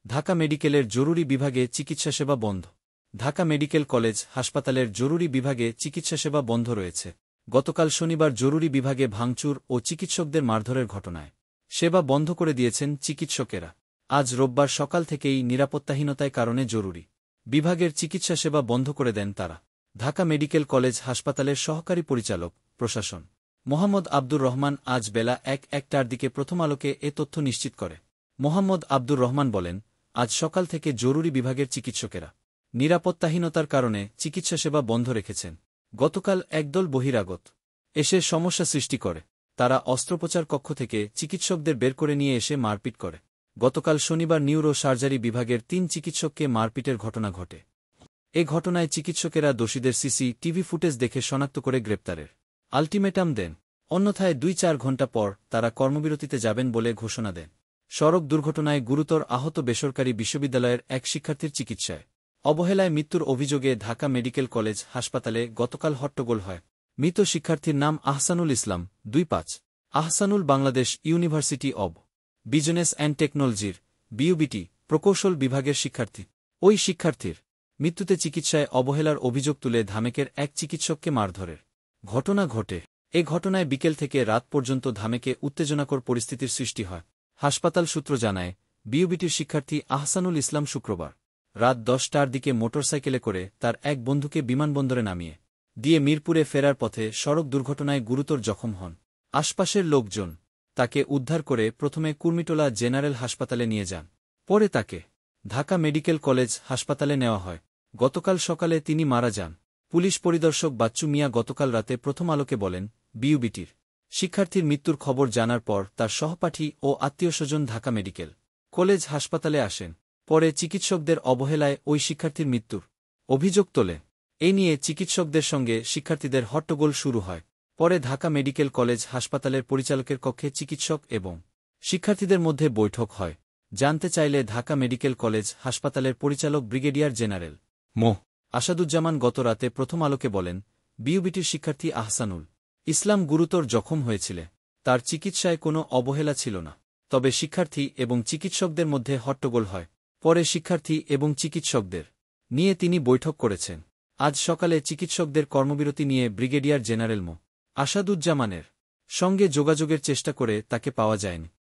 ঢাকা মেডিকেলের জরুরি বিভাগে চিকিৎসা সেবা বন্ধ। ঢাকা মেডিকেল কলেজ হাসপাতালের জরুরি বিভাগে চিকিৎসা সেবা বন্ধ রয়েছে। গতকাল শনিবার জরুরি বিভাগে ভাঙচুর ও চিকিৎসকদের মারধরের ঘটনায় সেবা বন্ধ করে দিয়েছেন চিকিৎসকেরা। আজ রোববার সকাল থেকেই নিরাপত্তাহীনতার কারণে জরুরি বিভাগের চিকিৎসা সেবা বন্ধ করে দেন তারা। ঢাকা মেডিকেল কলেজ হাসপাতালের সহকারী পরিচালক প্রশাসন মোহাম্মদ আব্দুর রহমান আজ বেলা ১টার দিকে প্রথম আলোকে এ তথ্য নিশ্চিত করে। মোহাম্মদ আব্দুর রহমান বলেন, আজ সকাল থেকে জরুরি বিভাগের চিকিৎসকেরা নিরাপত্তাহীনতার কারণে চিকিৎসা সেবা বন্ধ রেখেছেন। গতকাল একদল বহিরাগত এসে সমস্যা সৃষ্টি করে। তারা অস্ত্রোপচার কক্ষ থেকে চিকিৎসকদের বের করে নিয়ে এসে মারপিট করে। গতকাল শনিবার নিউরো সার্জারি বিভাগের ৩ চিকিৎসককে মারপিটের ঘটনা ঘটে। এ ঘটনায় চিকিৎসকেরা দোষীদের সিসিটিভি ফুটেজ দেখে শনাক্ত করে গ্রেপ্তারের আলটিমেটাম দেন। অন্যথায় ২-৪ ঘণ্টা পর তারা কর্মবিরতিতে যাবেন বলে ঘোষণা দেন। সড়ক দুর্ঘটনায় গুরুতর আহত বেসরকারি বিশ্ববিদ্যালয়ের এক শিক্ষার্থীর চিকিৎসায় অবহেলায় মৃত্যুর অভিযোগে ঢাকা মেডিকেল কলেজ হাসপাতালে গতকাল হট্টগোল হয়। মৃত শিক্ষার্থীর নাম আহসানুল ইসলাম ২৫। Ahsanul Bangladesh university of business and টেকনোলজির বিইউবিটি প্রকৌশল বিভাগের শিক্ষার্থী। ওই শিক্ষার্থীর মৃত্যুতে চিকিৎসায় অবহেলার অভিযোগ তুলে ধামেকের এক চিকিৎসককে মারধরের ঘটনা ঘটে। এ ঘটনায় বিকেল থেকে রাত পর্যন্ত ধামেকে উত্তেজনাকর পরিস্থিতির সৃষ্টি হয়। হাসপাতাল সূত্র জানায়, বিইউবিটির শিক্ষার্থী আহসানুল ইসলাম শুক্রবার রাত ১০টার দিকে মোটরসাইকেলে করে তার এক বন্ধুকে বিমানবন্দরে নামিয়ে দিয়ে মিরপুরে ফেরার পথে সড়ক দুর্ঘটনায় গুরুতর জখম হন। আশপাশের লোকজন তাকে উদ্ধার করে প্রথমে কুর্মিটোলা জেনারেল হাসপাতালে নিয়ে যান। পরে তাকে ঢাকা মেডিকেল কলেজ হাসপাতালে নেওয়া হয়। গতকাল সকালে তিনি মারা যান। পুলিশ পরিদর্শক বাচ্চু মিয়া গতকাল রাতে প্রথম আলোকে বলেন, বিইউবিটির শিক্ষার্থীর মৃত্যুর খবর জানার পর তার সহপাঠী ও আত্মীয়স্বজন ঢাকা মেডিকেল কলেজ হাসপাতালে আসেন। পরে চিকিৎসকদের অবহেলায় ওই শিক্ষার্থীর মৃত্যুর অভিযোগ তোলে। এ নিয়ে চিকিৎসকদের সঙ্গে শিক্ষার্থীদের হট্টগোল শুরু হয়। পরে ঢাকা মেডিকেল কলেজ হাসপাতালের পরিচালকের কক্ষে চিকিৎসক এবং শিক্ষার্থীদের মধ্যে বৈঠক হয়। জানতে চাইলে ঢাকা মেডিকেল কলেজ হাসপাতালের পরিচালক ব্রিগেডিয়ার জেনারেল মো. আসাদুজ্জামান গত রাতে প্রথম আলোকে বলেন, বিইউবিটির শিক্ষার্থী আহসানুল ইসলাম গুরুতর জখম হয়েছিল। তার চিকিৎসায় কোনো অবহেলা ছিল না। তবে শিক্ষার্থী এবং চিকিৎসকদের মধ্যে হট্টগোল হয়। পরে শিক্ষার্থী এবং চিকিৎসকদের নিয়ে তিনি বৈঠক করেছেন। আজ সকালে চিকিৎসকদের কর্মবিরতি নিয়ে ব্রিগেডিয়ার জেনারেল মো. আসাদুজ্জামানের সঙ্গে যোগাযোগের চেষ্টা করে তাকে পাওয়া যায়নি।